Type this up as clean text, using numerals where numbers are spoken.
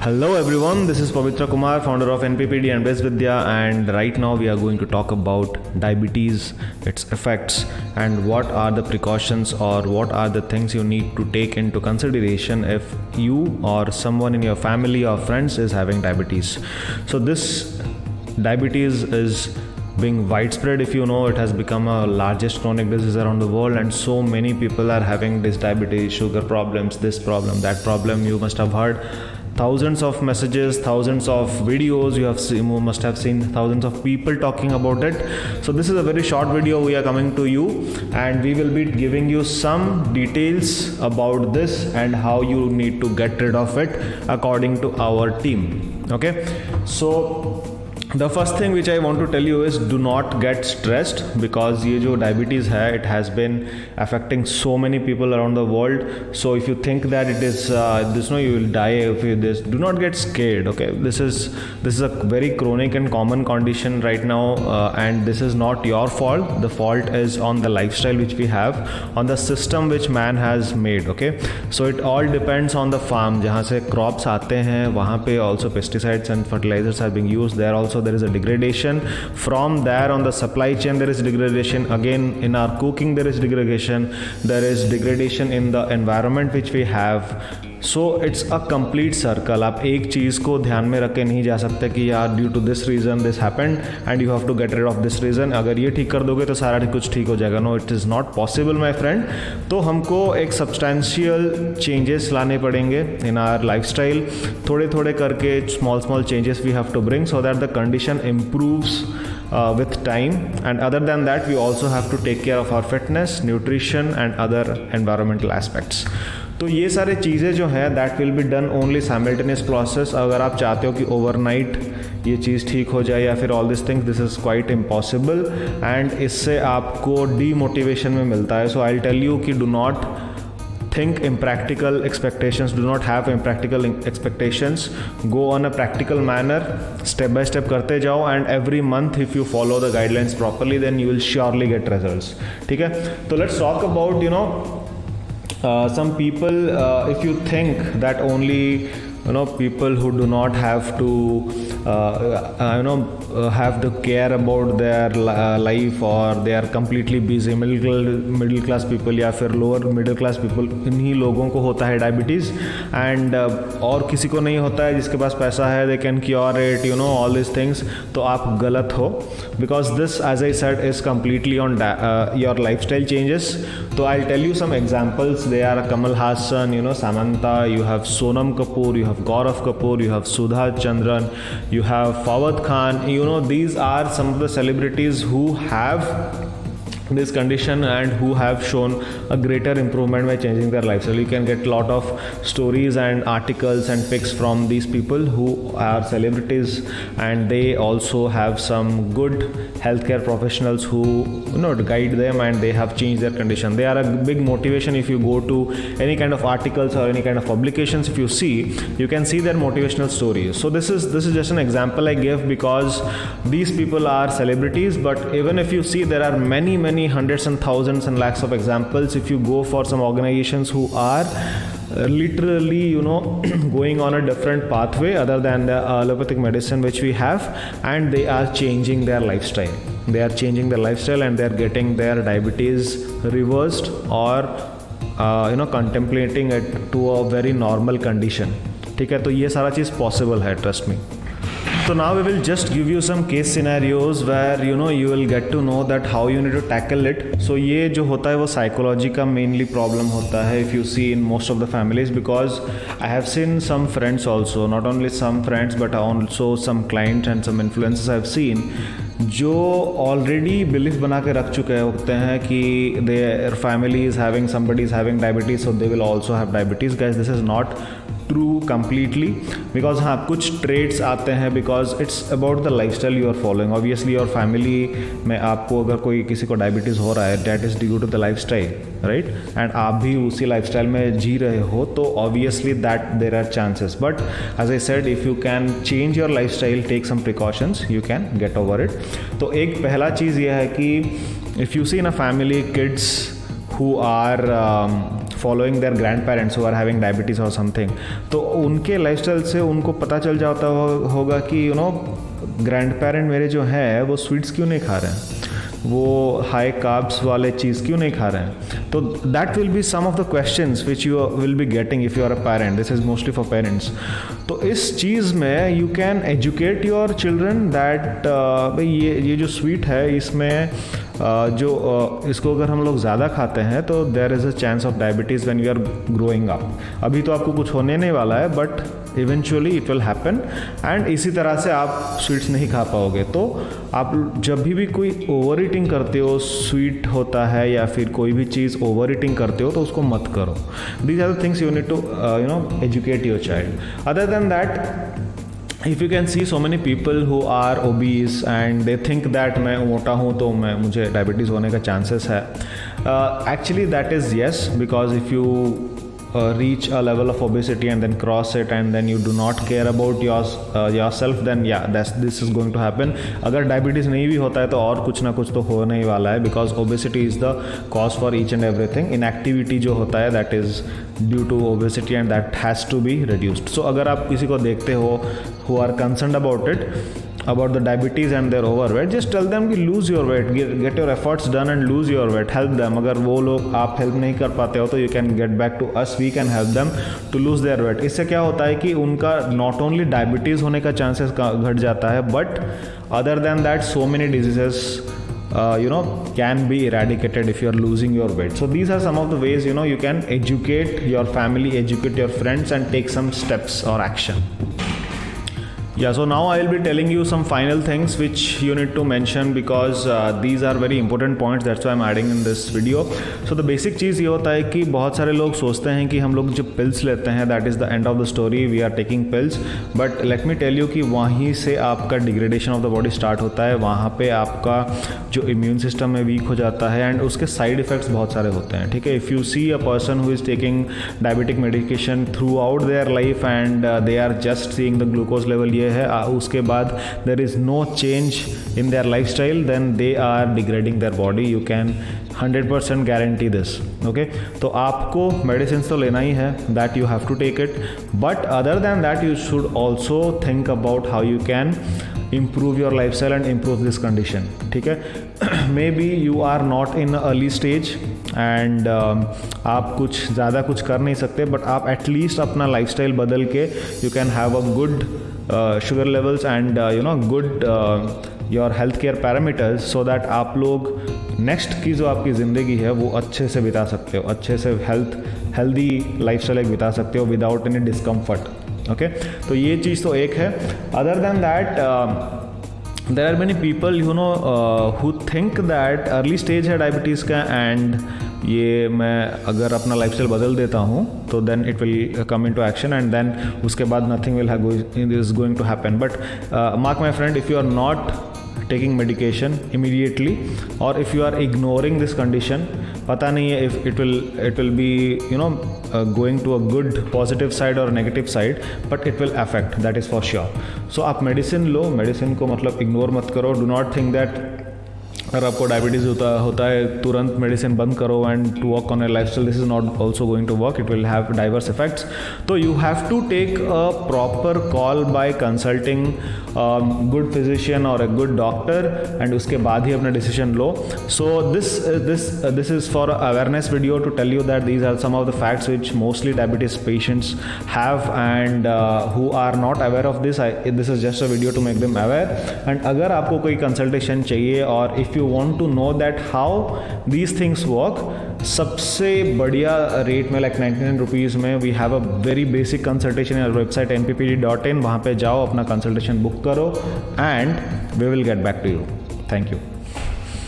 Hello everyone, this is Pavitra Kumar, founder of NPPD and Best Vidya, and right now we are going to talk about diabetes, its effects, and what are the precautions or what are the things you need to take into consideration if you or someone in your family or friends is having diabetes. So this diabetes is being widespread. If you know, it has become a largest chronic disease around the world, and so many people are having this diabetes, sugar problems, this problem, that problem. You must have heard thousands of messages, thousands of videos. You must have seen thousands of people talking about it. So this is a very short video we are coming to you, and we will be giving you some details about this and how you need to get rid of it according to our team. Okay, so the first thing which I want to tell you is do not get stressed, because ये जो diabetes है, it has been affecting so many people around the world. So if you think that it is you will die if you this, do not get scared. Okay, this is a very chronic and common condition right now, and this is not your fault. The fault is on the lifestyle which we have, on the system which man has made. Okay, so it all depends on the farm जहाँ से crops आते हैं, वहाँ पे also pesticides and fertilizers are being used. There is a degradation. From there, on the supply chain there is degradation. Again, in our cooking there is degradation. There is degradation in the environment which we have. So it's a complete circle. आप एक चीज़ को ध्यान में रख के नहीं जा सकते कि यार due to this reason this happened and you have to get rid of this reason. अगर ये ठीक कर दोगे तो सारा कुछ ठीक हो जाएगा. No, it is not possible my friend. तो हमको एक सब्सटैंशियल चेंजेस लाने पड़ेंगे इन आवर लाइफस्टाइल. थोड़े थोड़े करके small changes we have to bring so that the condition improves with time. And other than that, we also have to take care of our fitness, nutrition and other environmental aspects. तो ये सारे चीज़ें जो है that will be done only simultaneous process. अगर आप चाहते हो कि ओवरनाइट ये चीज़ ठीक हो जाए या फिर all this things, this is quite impossible, and इससे आपको डीमोटिवेशन में मिलता है. सो आई विल टेल यू कि do not think impractical expectations, do not have impractical expectations, go on a practical manner, step by step करते जाओ, and every month if you follow the guidelines properly then you will surely get results. ठीक है, तो let's talk about some people, if you think that only people who do not have to have the care about their life, or they are completely busy, middle class people या फिर lower middle class people, इन्हीं लोगों को होता है diabetes, and और किसी को नहीं होता है. जिसके पास पैसा है they can cure it, all these things. तो आप गलत हो, because this, as I said, is completely on your lifestyle changes. So I'll tell you some examples. They are Kamal Hassan, Samantha, you have Sonam Kapoor, you have Gaurav Kapoor, you have Sudha Chandran, you have Fawad Khan. These are some of the celebrities who have this condition and who have shown a greater improvement by changing their lifestyle. You can get a lot of stories and articles and pics from these people who are celebrities, and they also have some good healthcare professionals who guide them, and they have changed their condition. They are a big motivation. If you go to any kind of articles or any kind of publications, if you see, you can see their motivational stories. So this is just an example I give because these people are celebrities. But even if you see, there are many hundreds and thousands and lakhs of examples. If you go for some organizations who are literally going on a different pathway other than the allopathic medicine which we have, and they are changing their lifestyle. They are changing their lifestyle and they are getting their diabetes reversed, or contemplating it to a very normal condition. ठीक है, तो ये सारा चीज़ possible है, trust me. So now we will just give you some case scenarios where you will get to know that how you need to tackle it. So ये जो होता है वो psychology का mainly problem होता है, if you see in most of the families, because I have seen some friends also, not only some friends but also some clients and some influencers I have seen, जो already belief बना के रख चुके होते हैं कि their family is having, somebody is having diabetes, so they will also have diabetes. Guys, this is not true completely, because हाँ कुछ ट्रेड्स आते हैं, because it's about the lifestyle you are following. Obviously और family में आपको अगर कोई किसी को डायबिटीज़ हो रहा है, that is due to the lifestyle, right, and आप भी उसी लाइफ स्टाइल में जी रहे हो, तो obviously that there are chances. But as I said, if you can change your lifestyle, take some precautions, you can get over it. तो एक पहला चीज़ यह है कि if you see in a family kids who are following their grandparents who are having diabetes और something, तो उनके लाइफस्टाइल से उनको पता चल जाता होगा कि ग्रैंड पेरेंट मेरे जो है वो स्वीट्स क्यों नहीं खा रहे हैं, वो हाई कार्ब्स वाले चीज़ क्यों नहीं खा रहे हैं. तो that will be some of the questions which you will be getting if you are a parent. This is mostly for parents. तो इस चीज़ में you can educate your children that भाई ये जो स्वीट है इसमें इसको अगर हम लोग ज़्यादा खाते हैं तो there is a chance of diabetes when you are growing up. अभी तो आपको कुछ होने नहीं वाला है, but eventually it will happen. And इसी तरह से आप स्वीट्स नहीं खा पाओगे. तो आप जब भी कोई ओवर ईटिंग करते हो, स्वीट होता है या फिर कोई भी चीज़ ओवर ईटिंग करते हो, तो उसको मत करो. These are the things you need to educate your child. Other than that, if you can see so many people who are obese and they think that मैं मोटा हूँ तो मुझे डायबिटीज़ होने का चांसेस है. Actually that is yes, because if you reach a level of obesity and then cross it and then you do not care about yourself, then yeah, this is going to happen. अगर diabetes नहीं भी होता है तो और कुछ ना कुछ तो होने ही वाला है, because obesity is the cause for each and everything. Inactivity जो होता है that is due to obesity and that has to be reduced. So अगर आप किसी को देखते हो who are concerned about it, about the diabetes and their overweight, just tell them कि lose your weight, get your efforts done and lose your weight, help them. अगर वो लोग आप हेल्प नहीं कर पाते हो तो you can get back to us, we can help them to lose their weight. इससे क्या होता है कि उनका not only डायबिटीज़ होने का चांसेस घट जाता है, but other than that so many diseases can be eradicated if you are losing your weight. So these are some of the ways you can educate your family, educate your friends and take some steps or action. Yeah, so now I will be telling you some final things which you need to mention, because these are very important points. That's why I'm adding in this video. So the basic चीज़ ये होता है कि बहुत सारे लोग सोचते हैं कि हम लोग जब पिल्स लेते हैं that is the end of the story, we are taking pills. But let me tell you कि वहीं से आपका degradation of the body start होता है. वहाँ पे आपका जो इम्यून सिस्टम है वीक हो जाता है एंड उसके साइड इफ़ेक्ट्स बहुत सारे होते हैं. ठीक है, if you see a person who is taking diabetic medication throughout their life and they are just seeing the glucose level ये है, उसके बाद there is no change in their lifestyle, then they are degrading their body. You can 100% guarantee this. Okay, तो आपको medicine तो लेना ही है, that you have to take it. But other than that you should also think about how you can improve your lifestyle and improve this condition. ठीक है, maybe you are not in early stage and आप कुछ ज़्यादा कुछ कर नहीं सकते, but आप एटलीस्ट अपना लाइफस्टाइल बदल के you can have a good sugar levels and good your health care parameters, so that आप लोग नेक्स्ट की जो आपकी ज़िंदगी है वो अच्छे से बिता सकते हो, अच्छे से हेल्दी लाइफस्टाइल एक बिता सकते हो विदाउट एनी डिस्कम्फर्ट. ओके, तो ये चीज़ तो एक है. Other than that there are many people who think that early stage है डायबिटीज़ का एंड ये मैं अगर अपना लाइफस्टाइल बदल देता हूँ तो then it will come into action and then उसके बाद nothing will is going to happen. But Mark my friend, if you are not taking medication immediately or if you are ignoring this condition, पता नहीं है if it will be going to a good positive side or negative side, but it will affect, that is for sure. So आप medicine लो, medicine को मतलब ignore मत करो. Do not think that अगर आपको डायबिटीज़ होता है तुरंत मेडिसिन बंद करो and to work on a lifestyle. This is not also going to work, it will have diverse effects. तो you have to take a proper call by consulting good physician और a good doctor and उसके बाद ही अपना decision लो. So this is for awareness video to tell you that these are some of the facts which mostly diabetes patients have and who are not aware of this. This is just a video to make them aware. And अगर आपको कोई consultation चाहिए और if you want to know that how these things work, सबसे बढ़िया rate में like 99 rupees में we have a very basic consultation in our website nppd.in. वहाँ पे जाओ, अपना कंसल्टेशन बुक करो and we will get back to you. Thank you.